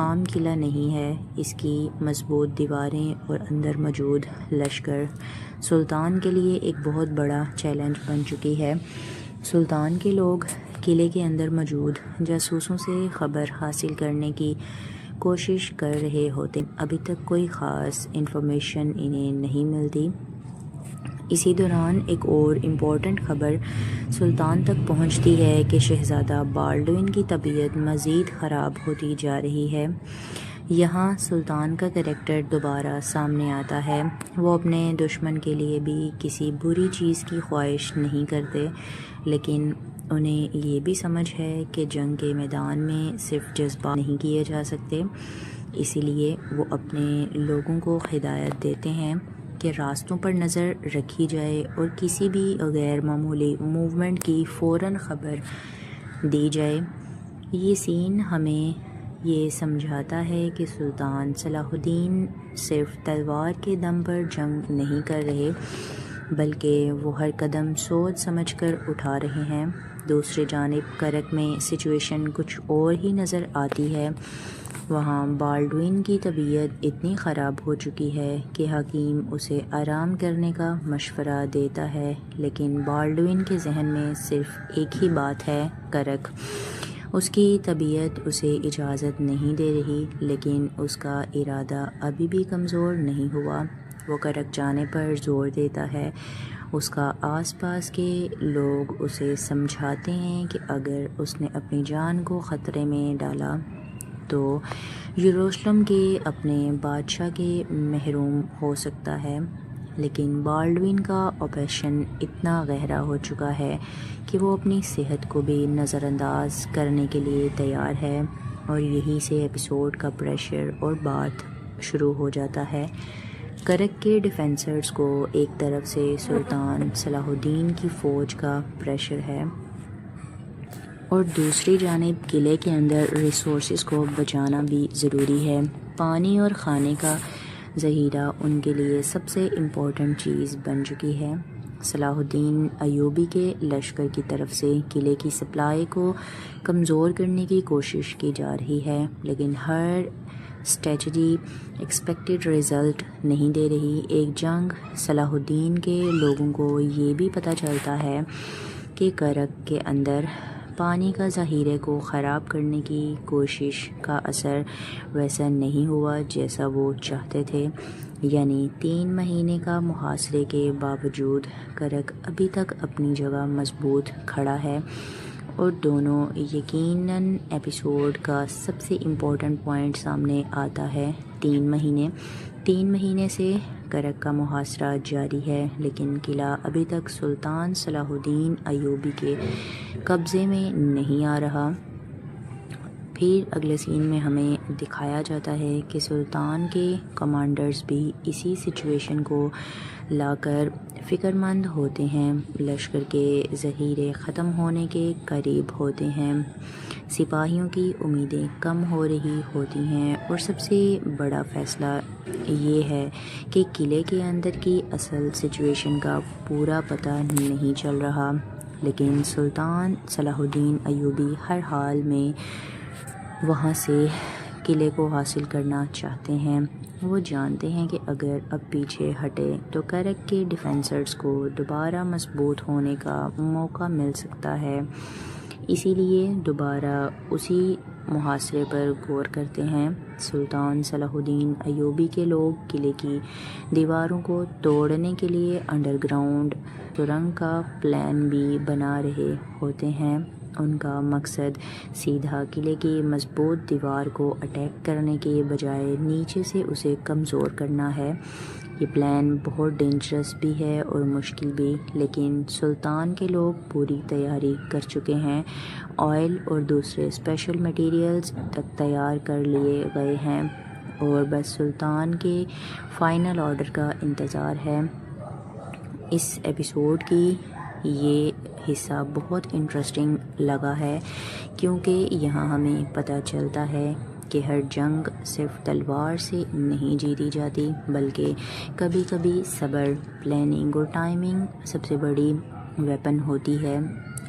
عام قلعہ نہیں ہے، اس کی مضبوط دیواریں اور اندر موجود لشکر سلطان کے لیے ایک بہت بڑا چیلنج بن چکی ہے۔ سلطان کے لوگ قلعے کے اندر موجود جاسوسوں سے خبر حاصل کرنے کی کوشش کر رہے ہوتے، ابھی تک کوئی خاص انفارمیشن انہیں نہیں ملتی۔ اسی دوران ایک اور امپورٹنٹ خبر سلطان تک پہنچتی ہے کہ شہزادہ بالڈوین کی طبیعت مزید خراب ہوتی جا رہی ہے۔ یہاں سلطان کا کریکٹر دوبارہ سامنے آتا ہے۔ وہ اپنے دشمن کے لیے بھی کسی بری چیز کی خواہش نہیں کرتے، لیکن انہیں یہ بھی سمجھ ہے کہ جنگ کے میدان میں صرف جذبات نہیں کیے جا سکتے، اسی لیے وہ اپنے لوگوں کو ہدایت دیتے ہیں کہ راستوں پر نظر رکھی جائے اور کسی بھی غیر معمولی موومنٹ کی فوراً خبر دی جائے۔ یہ سین ہمیں یہ سمجھاتا ہے کہ سلطان صلاح الدین صرف تلوار کے دم پر جنگ نہیں کر رہے، بلکہ وہ ہر قدم سوچ سمجھ کر اٹھا رہے ہیں۔ دوسری جانب کرک میں سچویشن کچھ اور ہی نظر آتی ہے۔ وہاں بالڈوین کی طبیعت اتنی خراب ہو چکی ہے کہ حکیم اسے آرام کرنے کا مشورہ دیتا ہے، لیکن بالڈوین کے ذہن میں صرف ایک ہی بات ہے، کرک۔ اس کی طبیعت اسے اجازت نہیں دے رہی، لیکن اس کا ارادہ ابھی بھی کمزور نہیں ہوا۔ وہ کرک جانے پر زور دیتا ہے۔ اس کا آس پاس کے لوگ اسے سمجھاتے ہیں کہ اگر اس نے اپنی جان کو خطرے میں ڈالا تو یروشلم کے اپنے بادشاہ کے محروم ہو سکتا ہے، لیکن بالڈوین کا آپریشن اتنا گہرا ہو چکا ہے کہ وہ اپنی صحت کو بھی نظر انداز کرنے کے لیے تیار ہے، اور یہی سے ایپیسوڈ کا پریشر اور بات شروع ہو جاتا ہے۔ کرک کے ڈیفینسرز کو ایک طرف سے سلطان صلاح الدین کی فوج کا پریشر ہے، اور دوسری جانب قلعے کے اندر ریسورسز کو بچانا بھی ضروری ہے۔ پانی اور کھانے کا ذخیرہ ان کے لیے سب سے امپورٹنٹ چیز بن چکی ہے۔ صلاح الدین ایوبی کے لشکر کی طرف سے قلعے کی سپلائی کو کمزور کرنے کی کوشش کی جا رہی ہے، لیکن ہر اسٹریٹجی ایکسپیکٹڈ رزلٹ نہیں دے رہی۔ ایک جنگ صلاح الدین کے لوگوں کو یہ بھی پتہ چلتا ہے کہ کرک کے اندر پانی کا ذخیرے کو خراب کرنے کی کوشش کا اثر ویسا نہیں ہوا جیسا وہ چاہتے تھے، یعنی 3 مہینے کا محاصرے کے باوجود کرک ابھی تک اپنی جگہ مضبوط کھڑا ہے۔ اور دونوں یقیناً ایپیسوڈ کا سب سے امپورٹنٹ پوائنٹ سامنے آتا ہے، 3 مہینے سے کرک کا محاصرہ جاری ہے، لیکن قلعہ ابھی تک سلطان صلاح الدین ایوبی کے قبضے میں نہیں آ رہا۔ پھر اگلے سین میں ہمیں دکھایا جاتا ہے کہ سلطان کے کمانڈرز بھی اسی سچویشن کو لا کر فکر مند ہوتے ہیں، لشکر کے ذخیرے ختم ہونے کے قریب ہوتے ہیں، سپاہیوں کی امیدیں کم ہو رہی ہوتی ہیں، اور سب سے بڑا فیصلہ یہ ہے کہ قلعے کے اندر کی اصل سچویشن کا پورا پتہ نہیں چل رہا، لیکن سلطان صلاح الدین ایوبی ہر حال میں وہاں سے قلعے کو حاصل کرنا چاہتے ہیں۔ وہ جانتے ہیں کہ اگر اب پیچھے ہٹے تو کرک کے ڈیفینسرز کو دوبارہ مضبوط ہونے کا موقع مل سکتا ہے، اسی لیے دوبارہ اسی محاصرے پر غور کرتے ہیں۔ سلطان صلاح الدین ایوبی کے لوگ قلعے کی دیواروں کو توڑنے کے لیے انڈر گراؤنڈ سرنگ کا پلان بھی بنا رہے ہوتے ہیں۔ ان کا مقصد سیدھا قلعے کی مضبوط دیوار کو اٹیک کرنے کے بجائے نیچے سے اسے کمزور کرنا ہے۔ یہ پلان بہت ڈینجرس بھی ہے اور مشکل بھی، لیکن سلطان کے لوگ پوری تیاری کر چکے ہیں۔ آئل اور دوسرے اسپیشل میٹیریلز تک تیار کر لیے گئے ہیں، اور بس سلطان کے فائنل آرڈر کا انتظار ہے۔ اس ایپیسوڈ کی یہ حصہ بہت انٹرسٹنگ لگا ہے، کیونکہ یہاں ہمیں پتہ چلتا ہے کہ ہر جنگ صرف تلوار سے نہیں جیتی جاتی، بلکہ کبھی کبھی صبر، پلاننگ اور ٹائمنگ سب سے بڑی ویپن ہوتی ہے۔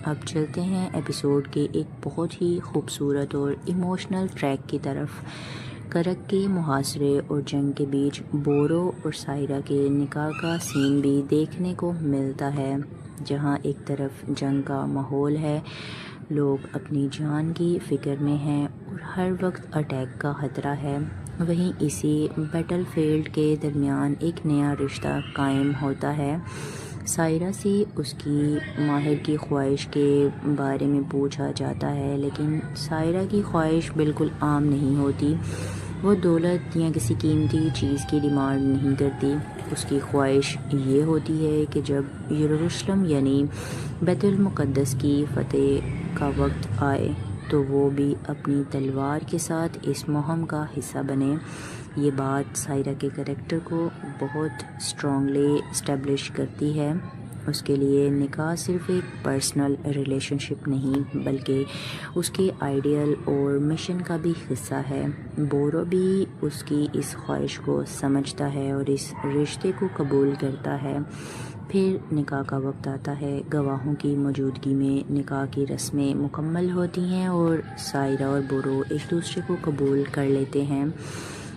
اب چلتے ہیں ایپیسوڈ کے ایک بہت ہی خوبصورت اور ایموشنل ٹریک کی طرف۔ کرک کے محاصرے اور جنگ کے بیچ بورو اور سائرہ کے نکاح کا سین بھی دیکھنے کو ملتا ہے، جہاں ایک طرف جنگ کا ماحول ہے، لوگ اپنی جان کی فکر میں ہیں اور ہر وقت اٹیک کا خطرہ ہے، وہیں اسی بیٹل فیلڈ کے درمیان ایک نیا رشتہ قائم ہوتا ہے۔ سائرہ سے اس کی ماہر کی خواہش کے بارے میں پوچھا جاتا ہے، لیکن سائرہ کی خواہش بالکل عام نہیں ہوتی۔ وہ دولت یا کسی قیمتی چیز کی ڈیمانڈ نہیں کرتی، اس کی خواہش یہ ہوتی ہے کہ جب یروشلم یعنی بیت المقدس کی فتح کا وقت آئے تو وہ بھی اپنی تلوار کے ساتھ اس مہم کا حصہ بنے۔ یہ بات سائرہ کے کریکٹر کو بہت اسٹرانگلی اسٹیبلش کرتی ہے۔ اس کے لیے نکاح صرف ایک پرسنل ریلیشن شپ نہیں بلکہ اس کے آئیڈیل اور مشن کا بھی حصہ ہے۔ بورو بھی اس کی اس خواہش کو سمجھتا ہے اور اس رشتے کو قبول کرتا ہے۔ پھر نکاح کا وقت آتا ہے، گواہوں کی موجودگی میں نکاح کی رسمیں مکمل ہوتی ہیں اور سائرہ اور بورو ایک دوسرے کو قبول کر لیتے ہیں۔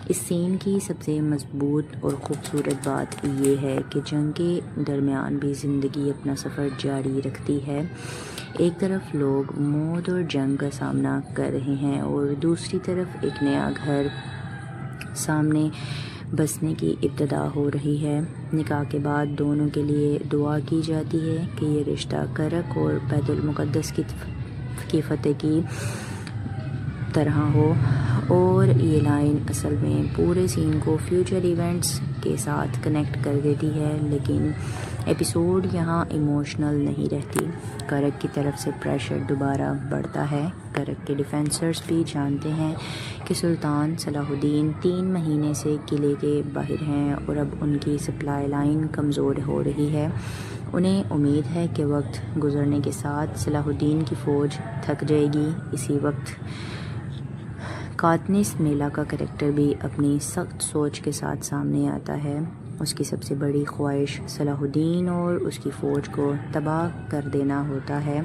اس سین کی سب سے مضبوط اور خوبصورت بات یہ ہے کہ جنگ کے درمیان بھی زندگی اپنا سفر جاری رکھتی ہے۔ ایک طرف لوگ موت اور جنگ کا سامنا کر رہے ہیں اور دوسری طرف ایک نیا گھر سامنے بسنے کی ابتدا ہو رہی ہے۔ نکاح کے بعد دونوں کے لیے دعا کی جاتی ہے کہ یہ رشتہ کرک اور بیت المقدس کی فتح کی طرح ہو، اور یہ لائن اصل میں پورے سین کو فیوچر ایونٹس کے ساتھ کنیکٹ کر دیتی ہے، لیکن ایپیسوڈ یہاں ایموشنل نہیں رہتی۔ کرک کی طرف سے پریشر دوبارہ بڑھتا ہے۔ کرک کے ڈیفینسرز بھی جانتے ہیں کہ سلطان صلاح الدین 3 مہینے سے قلعے کے باہر ہیں اور اب ان کی سپلائی لائن کمزور ہو رہی ہے۔ انہیں امید ہے کہ وقت گزرنے کے ساتھ صلاح الدین کی فوج تھک جائے گی۔ اسی وقت کاتنس میلا کا کریکٹر بھی اپنی سخت سوچ کے ساتھ سامنے آتا ہے۔ اس کی سب سے بڑی خواہش صلاح الدین اور اس کی فوج کو تباہ کر دینا ہوتا ہے۔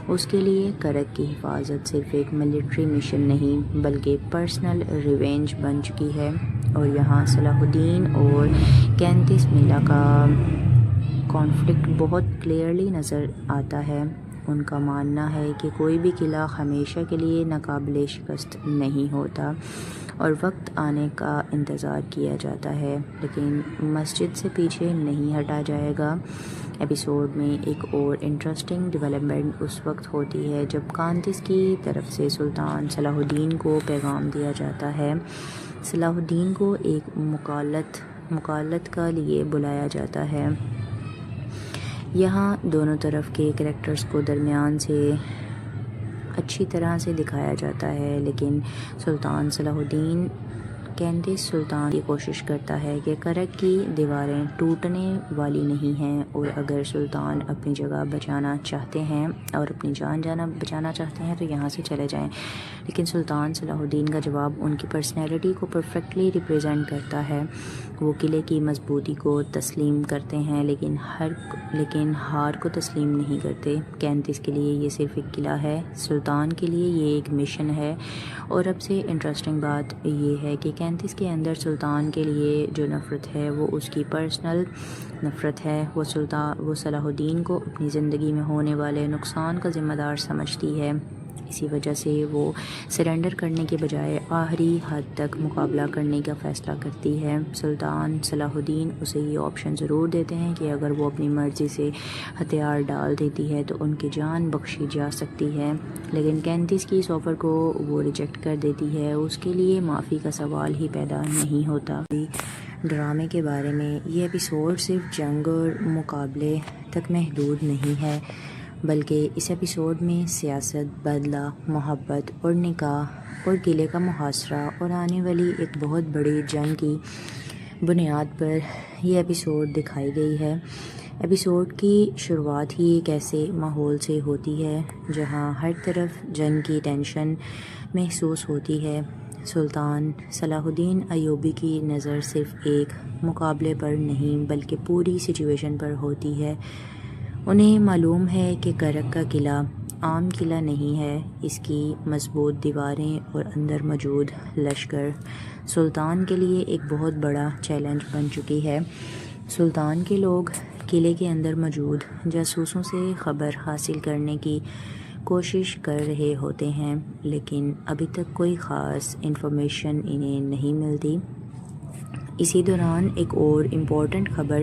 اس کے لیے کرک کی حفاظت صرف ایک ملٹری مشن نہیں بلکہ پرسنل ریونج بن چکی ہے، اور یہاں صلاح الدین اور کینتس میلا کا کانفلکٹ بہت کلیئرلی نظر آتا ہے۔ ان کا ماننا ہے کہ کوئی بھی قلعہ ہمیشہ کے لیے ناقابل شکست نہیں ہوتا اور وقت آنے کا انتظار کیا جاتا ہے، لیکن مسجد سے پیچھے نہیں ہٹا جائے گا۔ ایپیسوڈ میں ایک اور انٹرسٹنگ ڈیولپمنٹ اس وقت ہوتی ہے جب کانتس کی طرف سے سلطان صلاح الدین کو پیغام دیا جاتا ہے۔ صلاح الدین کو ایک مکالمت کا لیے بلایا جاتا ہے۔ یہاں دونوں طرف کے کریکٹرز کو درمیان سے اچھی طرح سے دکھایا جاتا ہے، لیکن سلطان صلاح الدین کینتس سلطان کی کوشش کرتا ہے کہ کرک کی دیواریں ٹوٹنے والی نہیں ہیں، اور اگر سلطان اپنی جگہ بچانا چاہتے ہیں اور اپنی جان بچانا چاہتے ہیں تو یہاں سے چلے جائیں، لیکن سلطان صلاح الدین کا جواب ان کی پرسنالٹی کو پرفیکٹلی ریپریزنٹ کرتا ہے۔ وہ قلعے کی مضبوطی کو تسلیم کرتے ہیں لیکن ہار کو تسلیم نہیں کرتے۔ کینتس کے لیے یہ صرف ایک قلعہ ہے، سلطان کے لیے یہ ایک مشن ہے، اور اب سے انٹرسٹنگ بات یہ ہے کہ کینتس کے اندر سلطان کے لیے جو نفرت ہے وہ اس کی پرسنل نفرت ہے۔ وہ صلاح الدین کو اپنی زندگی میں ہونے والے نقصان کا ذمہ دار سمجھتی ہے، اسی وجہ سے وہ سرنڈر کرنے کے بجائے آخری حد تک مقابلہ کرنے کا فیصلہ کرتی ہے۔ سلطان صلاح الدین اسے یہ آپشن ضرور دیتے ہیں کہ اگر وہ اپنی مرضی سے ہتھیار ڈال دیتی ہے تو ان کی جان بخشی جا سکتی ہے، لیکن کینتس کی اس آفر کو وہ ریجیکٹ کر دیتی ہے۔ اس کے لیے معافی کا سوال ہی پیدا نہیں ہوتا۔ ڈرامے کے بارے میں یہ ایپیسوڈ صرف جنگ اور مقابلے تک محدود نہیں ہے، بلکہ اس ایپیسوڈ میں سیاست، بدلہ، محبت اور نکاح اور قلعے کا محاصرہ اور آنے والی ایک بہت بڑی جنگ کی بنیاد پر یہ ایپیسوڈ دکھائی گئی ہے۔ ایپیسوڈ کی شروعات ہی ایک ایسے ماحول سے ہوتی ہے جہاں ہر طرف جنگ کی ٹینشن محسوس ہوتی ہے۔ سلطان صلاح الدین ایوبی کی نظر صرف ایک مقابلے پر نہیں بلکہ پوری سچویشن پر ہوتی ہے۔ انہیں معلوم ہے کہ کرک کا قلعہ عام قلعہ نہیں ہے، اس کی مضبوط دیواریں اور اندر موجود لشکر سلطان کے لیے ایک بہت بڑا چیلنج بن چکی ہے۔ سلطان کے لوگ قلعے کے اندر موجود جاسوسوں سے خبر حاصل کرنے کی کوشش کر رہے ہوتے ہیں، لیکن ابھی تک کوئی خاص انفارمیشن انہیں نہیں ملتی۔ اسی دوران ایک اور امپورٹنٹ خبر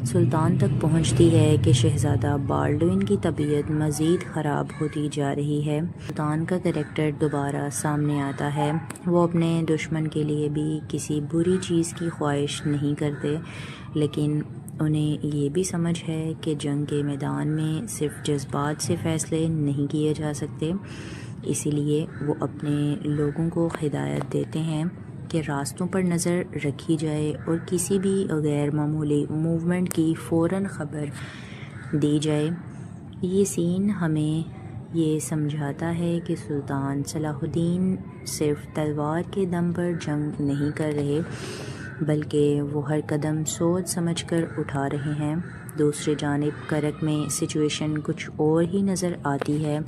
سلطان تک پہنچتی ہے کہ شہزادہ بالڈوین کی طبیعت مزید خراب ہوتی جا رہی ہے۔ سلطان کا کریکٹر دوبارہ سامنے آتا ہے۔ وہ اپنے دشمن کے لیے بھی کسی بری چیز کی خواہش نہیں کرتے، لیکن انہیں یہ بھی سمجھ ہے کہ جنگ کے میدان میں صرف جذبات سے فیصلے نہیں کیے جا سکتے۔ اسی لیے وہ اپنے لوگوں کو ہدایت دیتے ہیں کہ راستوں پر نظر رکھی جائے اور کسی بھی غیر معمولی موومنٹ کی فوراً خبر دی جائے۔ یہ سین ہمیں یہ سمجھاتا ہے کہ سلطان صلاح الدین صرف تلوار کے دم پر جنگ نہیں کر رہے، بلکہ وہ ہر قدم سوچ سمجھ کر اٹھا رہے ہیں۔ دوسری جانب کرک میں سچویشن کچھ اور ہی نظر آتی ہے۔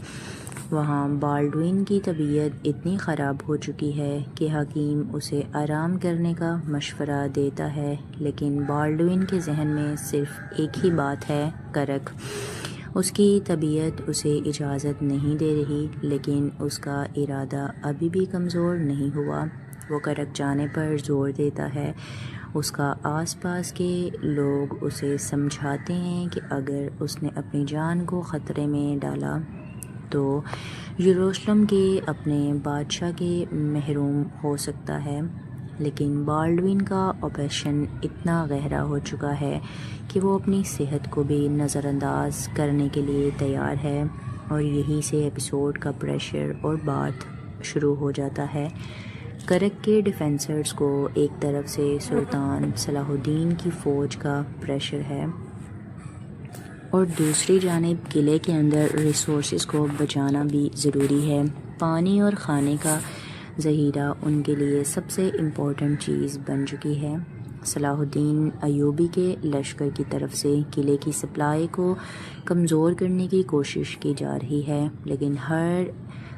وہاں بالڈوین کی طبیعت اتنی خراب ہو چکی ہے کہ حکیم اسے آرام کرنے کا مشورہ دیتا ہے، لیکن بالڈوین کے ذہن میں صرف ایک ہی بات ہے، کرک۔ اس کی طبیعت اسے اجازت نہیں دے رہی، لیکن اس کا ارادہ ابھی بھی کمزور نہیں ہوا۔ وہ کرک جانے پر زور دیتا ہے۔ اس کا آس پاس کے لوگ اسے سمجھاتے ہیں کہ اگر اس نے اپنی جان کو خطرے میں ڈالا تو یروشلم کے اپنے بادشاہ کے محروم ہو سکتا ہے، لیکن بالڈوین کا آپریشن اتنا گہرا ہو چکا ہے کہ وہ اپنی صحت کو بھی نظر انداز کرنے کے لیے تیار ہے، اور یہیں سے ایپیسوڈ کا پریشر اور بات شروع ہو جاتا ہے۔ کرک کے ڈیفینسرز کو ایک طرف سے سلطان صلاح الدین کی فوج کا پریشر ہے، اور دوسری جانب قلعے کے اندر ریسورسز کو بچانا بھی ضروری ہے۔ پانی اور کھانے کا ذخیرہ ان کے لیے سب سے امپورٹنٹ چیز بن چکی ہے۔ صلاح الدین ایوبی کے لشکر کی طرف سے قلعے کی سپلائی کو کمزور کرنے کی کوشش کی جا رہی ہے، لیکن ہر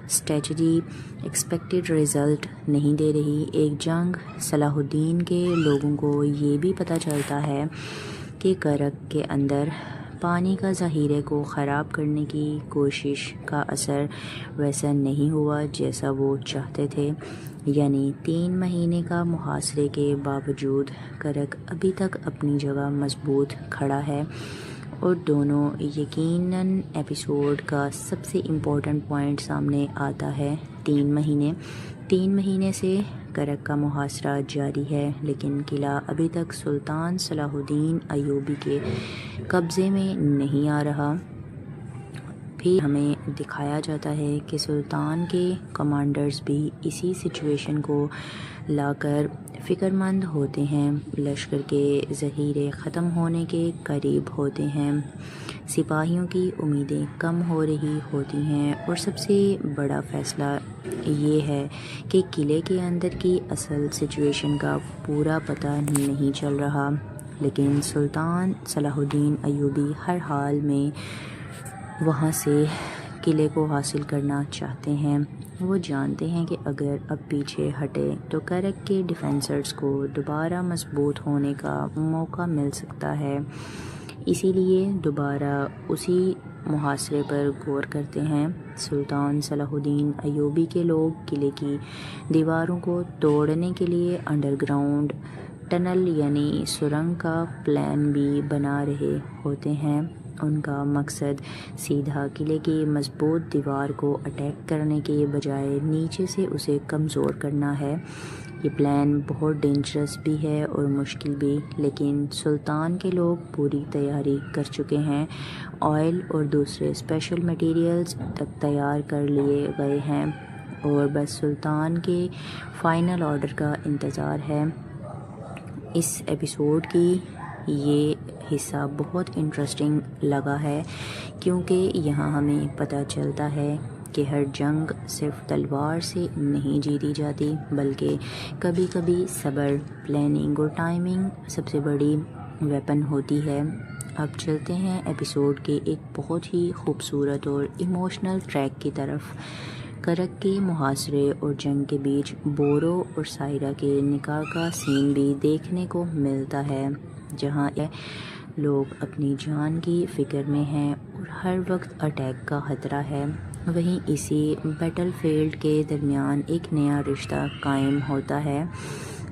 اسٹریٹجی ایکسپیکٹڈ رزلٹ نہیں دے رہی۔ ایک جنگ صلاح الدین کے لوگوں کو یہ بھی پتہ چلتا ہے کہ کرک کے اندر پانی کا ذخیرے کو خراب کرنے کی کوشش کا اثر ویسا نہیں ہوا جیسا وہ چاہتے تھے، یعنی 3 مہینے کا محاصرے کے باوجود کرک ابھی تک اپنی جگہ مضبوط کھڑا ہے۔ اور دونوں یقیناً ایپیسوڈ کا سب سے امپورٹنٹ پوائنٹ سامنے آتا ہے، 3 مہینے سے کرک کا محاصرہ جاری ہے، لیکن قلعہ ابھی تک سلطان صلاح الدین ایوبی کے قبضے میں نہیں آ رہا۔ پھر ہمیں دکھایا جاتا ہے کہ سلطان کے کمانڈرز بھی اسی سچویشن کو لا کر فکر مند ہوتے ہیں، لشکر کے ذخیرے ختم ہونے کے قریب ہوتے ہیں، سپاہیوں کی امیدیں کم ہو رہی ہوتی ہیں، اور سب سے بڑا فیصلہ یہ ہے کہ قلعے کے اندر کی اصل سچویشن کا پورا پتہ نہیں چل رہا، لیکن سلطان صلاح الدین ایوبی ہر حال میں وہاں سے قلعے کو حاصل کرنا چاہتے ہیں۔ وہ جانتے ہیں کہ اگر اب پیچھے ہٹے تو کرک کے ڈیفینسرز کو دوبارہ مضبوط ہونے کا موقع مل سکتا ہے، اسی لیے دوبارہ اسی محاصرے پر غور کرتے ہیں۔ سلطان صلاح الدین ایوبی کے لوگ قلعے کی دیواروں کو توڑنے کے لیے انڈر گراؤنڈ ٹنل یعنی سرنگ کا پلان بھی بنا رہے ہوتے ہیں۔ ان کا مقصد سیدھا قلعے کی مضبوط دیوار کو اٹیک کرنے کے بجائے نیچے سے اسے کمزور کرنا ہے۔ یہ پلان بہت ڈینجرس بھی ہے اور مشکل بھی، لیکن سلطان کے لوگ پوری تیاری کر چکے ہیں۔ آئل اور دوسرے اسپیشل میٹیریلز تک تیار کر لیے گئے ہیں، اور بس سلطان کے فائنل آرڈر کا انتظار ہے۔ اس ایپیسوڈ کی یہ حصہ بہت انٹرسٹنگ لگا ہے، کیونکہ یہاں ہمیں پتہ چلتا ہے کہ ہر جنگ صرف تلوار سے نہیں جیتی جاتی، بلکہ کبھی کبھی صبر، پلاننگ اور ٹائمنگ سب سے بڑی ویپن ہوتی ہے۔ اب چلتے ہیں ایپیسوڈ کے ایک بہت ہی خوبصورت اور ایموشنل ٹریک کی طرف۔ کرک کے محاصرے اور جنگ کے بیچ بورو اور سائرہ کے نکاح کا سین بھی دیکھنے کو ملتا ہے، جہاں لوگ اپنی جان کی فکر میں ہیں اور ہر وقت اٹیک کا خطرہ ہے۔ وہیں اسی بیٹل فیلڈ کے درمیان ایک نیا رشتہ قائم ہوتا ہے۔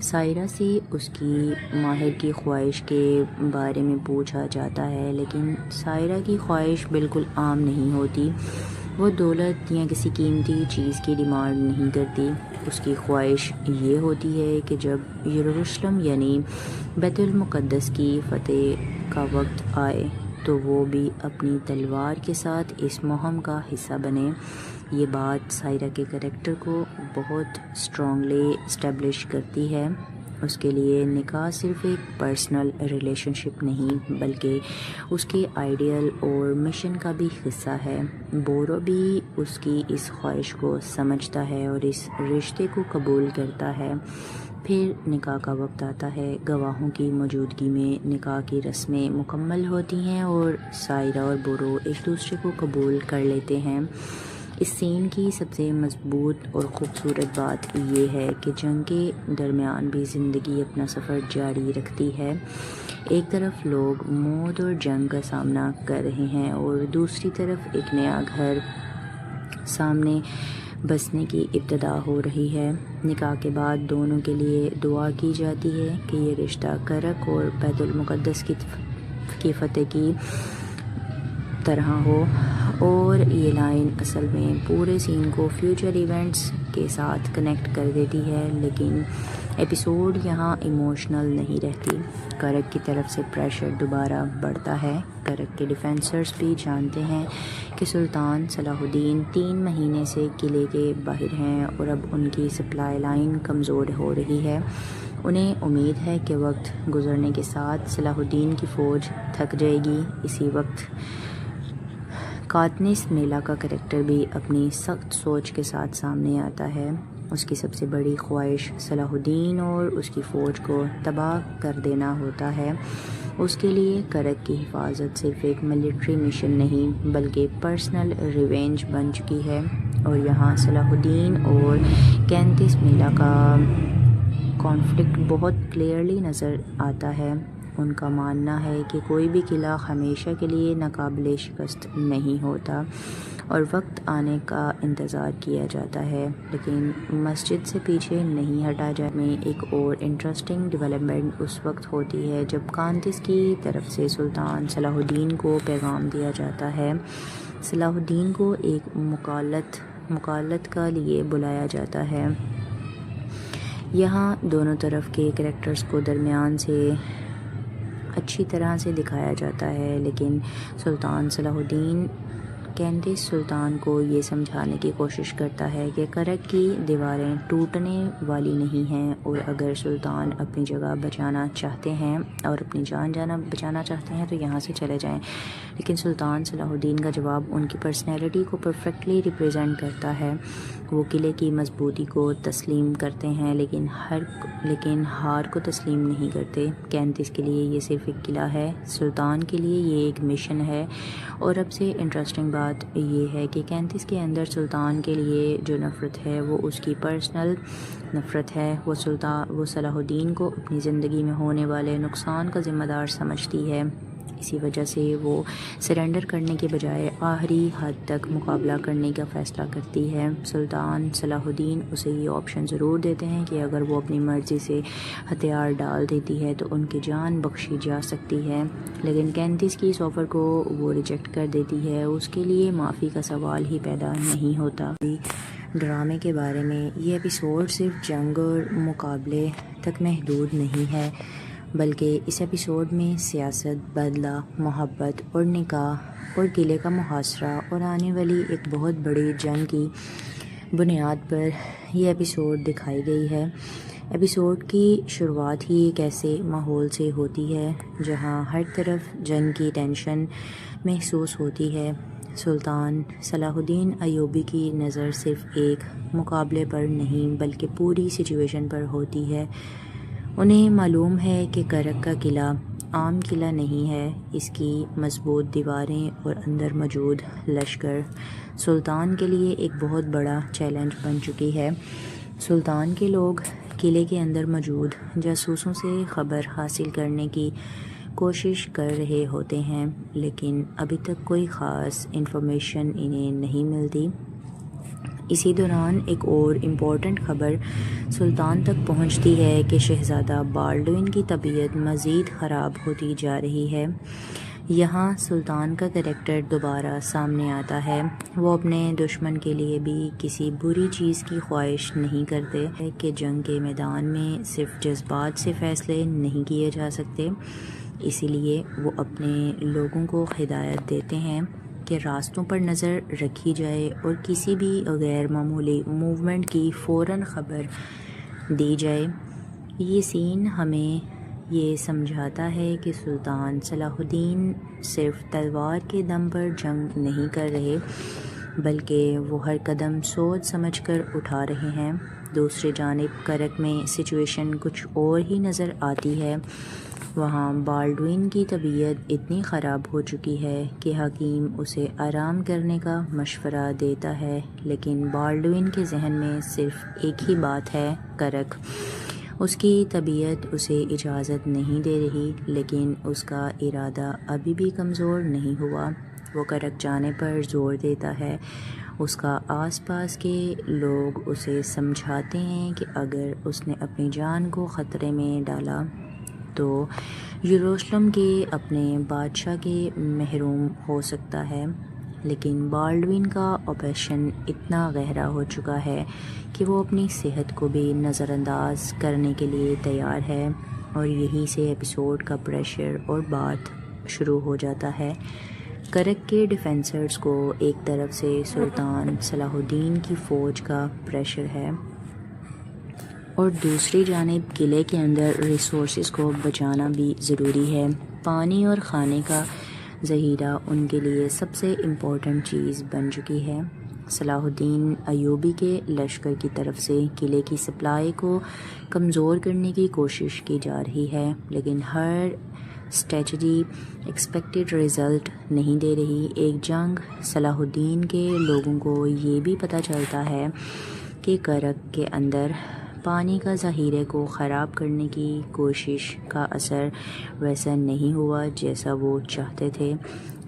سائرہ سے اس کی ماہر کی خواہش کے بارے میں پوچھا جاتا ہے، لیکن سائرہ کی خواہش بالکل عام نہیں ہوتی۔ وہ دولت یا کسی قیمتی چیز کی ڈیمانڈ نہیں کرتی۔ اس کی خواہش یہ ہوتی ہے کہ جب یروشلم یعنی بیت المقدس کی فتح کا وقت آئے تو وہ بھی اپنی تلوار کے ساتھ اس مہم کا حصہ بنے۔ یہ بات سائرہ کے کریکٹر کو بہت اسٹرانگلی اسٹیبلش کرتی ہے۔ اس کے لیے نکاح صرف ایک پرسنل ریلیشن شپ نہیں بلکہ اس کے آئیڈیل اور مشن کا بھی حصہ ہے۔ بورو بھی اس کی اس خواہش کو سمجھتا ہے اور اس رشتے کو قبول کرتا ہے۔ پھر نکاح کا وقت آتا ہے۔ گواہوں کی موجودگی میں نکاح کی رسمیں مکمل ہوتی ہیں اور سائرہ اور بورو ایک دوسرے کو قبول کر لیتے ہیں۔ اس سین کی سب سے مضبوط اور خوبصورت بات یہ ہے کہ جنگ کے درمیان بھی زندگی اپنا سفر جاری رکھتی ہے۔ ایک طرف لوگ موت اور جنگ کا سامنا کر رہے ہیں اور دوسری طرف ایک نیا گھر سامنے بسنے کی ابتدا ہو رہی ہے۔ نکاح کے بعد دونوں کے لیے دعا کی جاتی ہے کہ یہ رشتہ کرک اور بیت المقدس کی فتح کی طرح ہو، اور یہ لائن اصل میں پورے سین کو فیوچر ایونٹس کے ساتھ کنیکٹ کر دیتی ہے، لیکن ایپیسوڈ یہاں ایموشنل نہیں رہتی۔ کرک کی طرف سے پریشر دوبارہ بڑھتا ہے۔ کرک کے ڈیفینسرز بھی جانتے ہیں کہ سلطان صلاح الدین 3 مہینے سے قلعے کے باہر ہیں اور اب ان کی سپلائی لائن کمزور ہو رہی ہے۔ انہیں امید ہے کہ وقت گزرنے کے ساتھ صلاح الدین کی فوج تھک جائے گی۔ اسی وقت کاتنس میلا کا کریکٹر بھی اپنی سخت سوچ کے ساتھ سامنے آتا ہے۔ اس کی سب سے بڑی خواہش صلاح الدین اور اس کی فوج کو تباہ کر دینا ہوتا ہے۔ اس کے لیے کرک کی حفاظت صرف ایک ملٹری مشن نہیں بلکہ پرسنل ریونج بن چکی ہے، اور یہاں صلاح الدین اور کینتس میلا کا کانفلکٹ بہت کلیئرلی نظر آتا ہے۔ ان کا ماننا ہے کہ کوئی بھی قلعہ ہمیشہ کے لیے ناقابل شکست نہیں ہوتا اور وقت آنے کا انتظار کیا جاتا ہے، لیکن مسجد سے پیچھے نہیں ہٹا جاتا۔ میں ایک اور انٹرسٹنگ ڈیولپمنٹ اس وقت ہوتی ہے جب کانتس کی طرف سے سلطان صلاح الدین کو پیغام دیا جاتا ہے۔ صلاح الدین کو ایک مکالمت کا لیے بلایا جاتا ہے۔ یہاں دونوں طرف کے کریکٹرز کو درمیان سے اچھی طرح سے دکھایا جاتا ہے، لیکن سلطان صلاح الدین کینتس سلطان کو یہ سمجھانے کی کوشش کرتا ہے کہ کرک کی دیواریں ٹوٹنے والی نہیں ہیں، اور اگر سلطان اپنی جگہ بچانا چاہتے ہیں اور اپنی جان بچانا چاہتے ہیں تو یہاں سے چلے جائیں۔ لیکن سلطان صلاح الدین کا جواب ان کی پرسنالٹی کو پرفیکٹلی ریپریزنٹ کرتا ہے۔ وہ قلعے کی مضبوطی کو تسلیم کرتے ہیں لیکن ہار کو تسلیم نہیں کرتے۔ کینتس کے لیے یہ صرف ایک قلعہ ہے، سلطان کے لیے یہ ایک مشن ہے۔ اور اب سے انٹرسٹنگ بات یہ ہے کہ کینتس کے اندر سلطان کے لیے جو نفرت ہے وہ اس کی پرسنل نفرت ہے۔ وہ صلاح الدین کو اپنی زندگی میں ہونے والے نقصان کا ذمہ دار سمجھتی ہے۔ اسی وجہ سے وہ سرنڈر کرنے کے بجائے آخری حد تک مقابلہ کرنے کا فیصلہ کرتی ہے۔ سلطان صلاح الدین اسے یہ آپشن ضرور دیتے ہیں کہ اگر وہ اپنی مرضی سے ہتھیار ڈال دیتی ہے تو ان کی جان بخشی جا سکتی ہے، لیکن کینتس کی اس آفر کو وہ ریجیکٹ کر دیتی ہے۔ اس کے لیے معافی کا سوال ہی پیدا نہیں ہوتا۔ ڈرامے کے بارے میں یہ ایپیسوڈ صرف جنگ اور مقابلے تک محدود نہیں ہے بلکہ اس ایپیسوڈ میں سیاست، بدلہ، محبت اور نکاح اور قلعے کا محاصرہ اور آنے والی ایک بہت بڑی جنگ کی بنیاد پر یہ ایپیسوڈ دکھائی گئی ہے۔ ایپیسوڈ کی شروعات ہی ایک ایسے ماحول سے ہوتی ہے جہاں ہر طرف جنگ کی ٹینشن محسوس ہوتی ہے۔ سلطان صلاح الدین ایوبی کی نظر صرف ایک مقابلے پر نہیں بلکہ پوری سچویشن پر ہوتی ہے۔ انہیں معلوم ہے کہ کرک کا قلعہ عام قلعہ نہیں ہے، اس کی مضبوط دیواریں اور اندر موجود لشکر سلطان کے لیے ایک بہت بڑا چیلنج بن چکی ہے۔ سلطان کے لوگ قلعے کے اندر موجود جاسوسوں سے خبر حاصل کرنے کی کوشش کر رہے ہوتے ہیں، لیکن ابھی تک کوئی خاص انفارمیشن انہیں نہیں ملتی۔ اسی دوران ایک اور امپورٹنٹ خبر سلطان تک پہنچتی ہے کہ شہزادہ بالڈوین کی طبیعت مزید خراب ہوتی جا رہی ہے۔ یہاں سلطان کا کریکٹر دوبارہ سامنے آتا ہے۔ وہ اپنے دشمن کے لیے بھی کسی بری چیز کی خواہش نہیں کرتے کہ جنگ کے میدان میں صرف جذبات سے فیصلے نہیں کیے جا سکتے، اسی لیے وہ اپنے لوگوں کو ہدایت دیتے ہیں کہ راستوں پر نظر رکھی جائے اور کسی بھی غیر معمولی موومنٹ کی فوراً خبر دی جائے۔ یہ سین ہمیں یہ سمجھاتا ہے کہ سلطان صلاح الدین صرف تلوار کے دم پر جنگ نہیں کر رہے، بلکہ وہ ہر قدم سوچ سمجھ کر اٹھا رہے ہیں۔ دوسری جانب کرک میں سچویشن کچھ اور ہی نظر آتی ہے۔ وہاں بالڈوین کی طبیعت اتنی خراب ہو چکی ہے کہ حکیم اسے آرام کرنے کا مشورہ دیتا ہے، لیکن بالڈوین کے ذہن میں صرف ایک ہی بات ہے، کرک۔ اس کی طبیعت اسے اجازت نہیں دے رہی، لیکن اس کا ارادہ ابھی بھی کمزور نہیں ہوا۔ وہ کرک جانے پر زور دیتا ہے۔ اس کا آس پاس کے لوگ اسے سمجھاتے ہیں کہ اگر اس نے اپنی جان کو خطرے میں ڈالا تو یروشلم کے اپنے بادشاہ کے محروم ہو سکتا ہے، لیکن بالڈوین کا آپریشن اتنا گہرا ہو چکا ہے کہ وہ اپنی صحت کو بھی نظر انداز کرنے کے لیے تیار ہے، اور یہیں سے ایپیسوڈ کا پریشر اور بات شروع ہو جاتا ہے۔ کرک کے ڈیفینسرز کو ایک طرف سے سلطان صلاح الدین کی فوج کا پریشر ہے، اور دوسری جانب قلعے کے اندر ریسورسز کو بچانا بھی ضروری ہے۔ پانی اور کھانے کا ذخیرہ ان کے لیے سب سے امپورٹنٹ چیز بن چکی ہے۔ صلاح الدین ایوبی کے لشکر کی طرف سے قلعے کی سپلائی کو کمزور کرنے کی کوشش کی جا رہی ہے، لیکن ہر اسٹریٹجی ایکسپیکٹڈ رزلٹ نہیں دے رہی۔ ایک جنگ صلاح الدین کے لوگوں کو یہ بھی پتہ چلتا ہے کہ کرک کے اندر پانی کا ذخیرے کو خراب کرنے کی کوشش کا اثر ویسا نہیں ہوا جیسا وہ چاہتے تھے،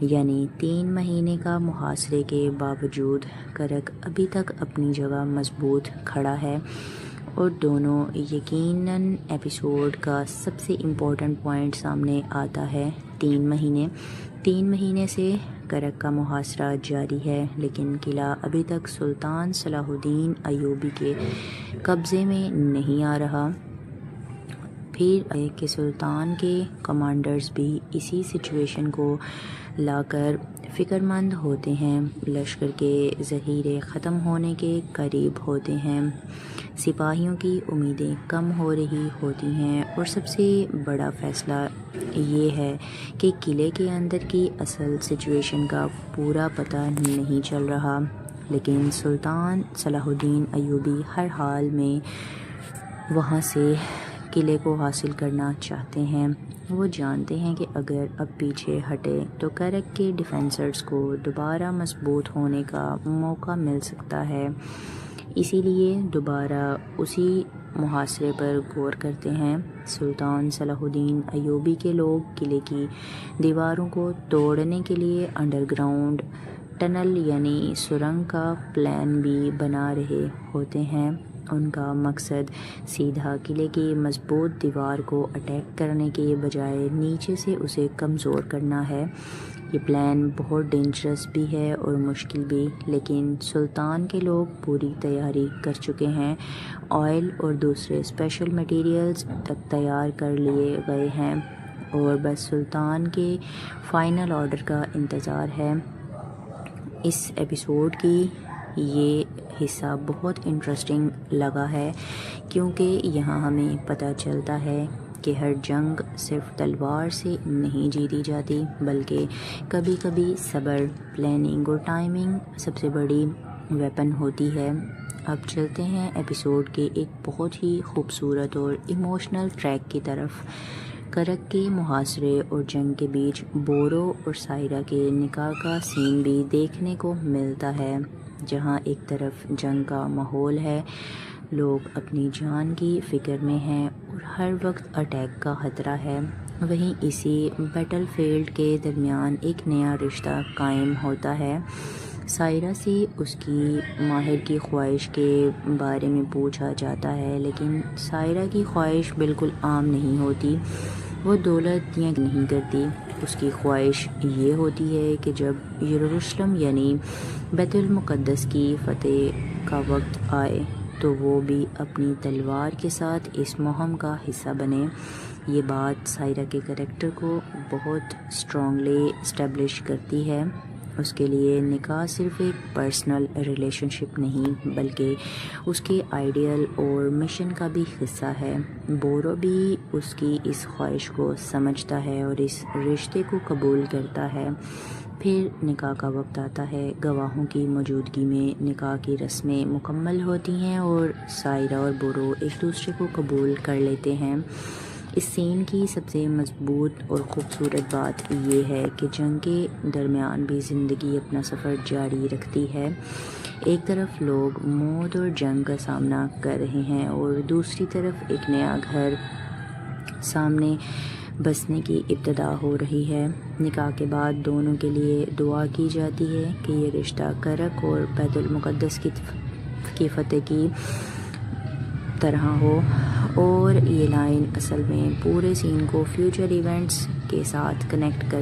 یعنی 3 مہینے کا محاصرے کے باوجود کرک ابھی تک اپنی جگہ مضبوط کھڑا ہے۔ اور دونوں یقیناً ایپیسوڈ کا سب سے امپورٹنٹ پوائنٹ سامنے آتا ہے، 3 مہینے سے کرک کا محاصرہ جاری ہے، لیکن قلعہ ابھی تک سلطان صلاح الدین ایوبی کے قبضے میں نہیں آ رہا۔ پھر کہ سلطان کے کمانڈرز بھی اسی سچویشن کو لا کر فکر مند ہوتے ہیں، لشکر کے ذخیرے ختم ہونے کے قریب ہوتے ہیں، سپاہیوں کی امیدیں کم ہو رہی ہوتی ہیں، اور سب سے بڑا فیصلہ یہ ہے کہ قلعے کے اندر کی اصل سچویشن کا پورا پتہ نہیں چل رہا، لیکن سلطان صلاح الدین ایوبی ہر حال میں وہاں سے قلعے کو حاصل کرنا چاہتے ہیں۔ وہ جانتے ہیں کہ اگر اب پیچھے ہٹے تو کرک کے ڈیفینسرز کو دوبارہ مضبوط ہونے کا موقع مل سکتا ہے، اسی لیے دوبارہ اسی محاصرے پر غور کرتے ہیں۔ سلطان صلاح الدین ایوبی کے لوگ قلعے کی دیواروں کو توڑنے کے لیے انڈر گراؤنڈ ٹنل یعنی سرنگ کا پلان بھی بنا رہے ہوتے ہیں۔ ان کا مقصد سیدھا قلعے کی مضبوط دیوار کو اٹیک کرنے کے بجائے نیچے سے اسے کمزور کرنا ہے۔ یہ پلان بہت ڈینجرس بھی ہے اور مشکل بھی، لیکن سلطان کے لوگ پوری تیاری کر چکے ہیں۔ آئل اور دوسرے اسپیشل مٹیریلز تک تیار کر لیے گئے ہیں، اور بس سلطان کے فائنل آرڈر کا انتظار ہے۔ اس ایپیسوڈ کی یہ حصہ بہت انٹرسٹنگ لگا ہے، کیونکہ یہاں ہمیں پتہ چلتا ہے کہ ہر جنگ صرف تلوار سے نہیں جیتی جاتی، بلکہ کبھی کبھی صبر، پلاننگ اور ٹائمنگ سب سے بڑی ویپن ہوتی ہے۔ اب چلتے ہیں ایپیسوڈ کے ایک بہت ہی خوبصورت اور ایموشنل ٹریک کی طرف۔ کرک کے محاصرے اور جنگ کے بیچ بورو اور سائرہ کے نکاح کا سین بھی دیکھنے کو ملتا ہے، جہاں ایک طرف جنگ کا ماحول ہے، لوگ اپنی جان کی فکر میں ہیں اور ہر وقت اٹیک کا خطرہ ہے، وہیں اسی بیٹل فیلڈ کے درمیان ایک نیا رشتہ قائم ہوتا ہے۔ سائرہ سے اس کی ماہر کی خواہش کے بارے میں پوچھا جاتا ہے، لیکن سائرہ کی خواہش بالکل عام نہیں ہوتی، وہ دولت یا نہیں کرتی، اس کی خواہش یہ ہوتی ہے کہ جب یروشلم یعنی بیت المقدس کی فتح کا وقت آئے تو وہ بھی اپنی تلوار کے ساتھ اس مہم کا حصہ بنے۔ یہ بات سائرہ کے کریکٹر کو بہت اسٹرانگلی اسٹیبلش کرتی ہے، اس کے لیے نکاح صرف ایک پرسنل ریلیشن شپ نہیں بلکہ اس کے آئیڈیل اور مشن کا بھی حصہ ہے۔ بورو بھی اس کی اس خواہش کو سمجھتا ہے اور اس رشتے کو قبول کرتا ہے۔ پھر نکاح کا وقت آتا ہے، گواہوں کی موجودگی میں نکاح کی رسمیں مکمل ہوتی ہیں اور سائرہ اور بورو ایک دوسرے کو قبول کر لیتے ہیں۔ اس سین کی سب سے مضبوط اور خوبصورت بات یہ ہے کہ جنگ کے درمیان بھی زندگی اپنا سفر جاری رکھتی ہے۔ ایک طرف لوگ موت اور جنگ کا سامنا کر رہے ہیں اور دوسری طرف ایک نیا گھر سامنے بسنے کی ابتدا ہو رہی ہے۔ نکاح کے بعد دونوں کے لیے دعا کی جاتی ہے کہ یہ رشتہ کرک اور بیت المقدس کی فتح کی طرح ہو، اور یہ لائن اصل میں پورے سین کو فیوچر ایونٹس کے ساتھ کنیکٹ کر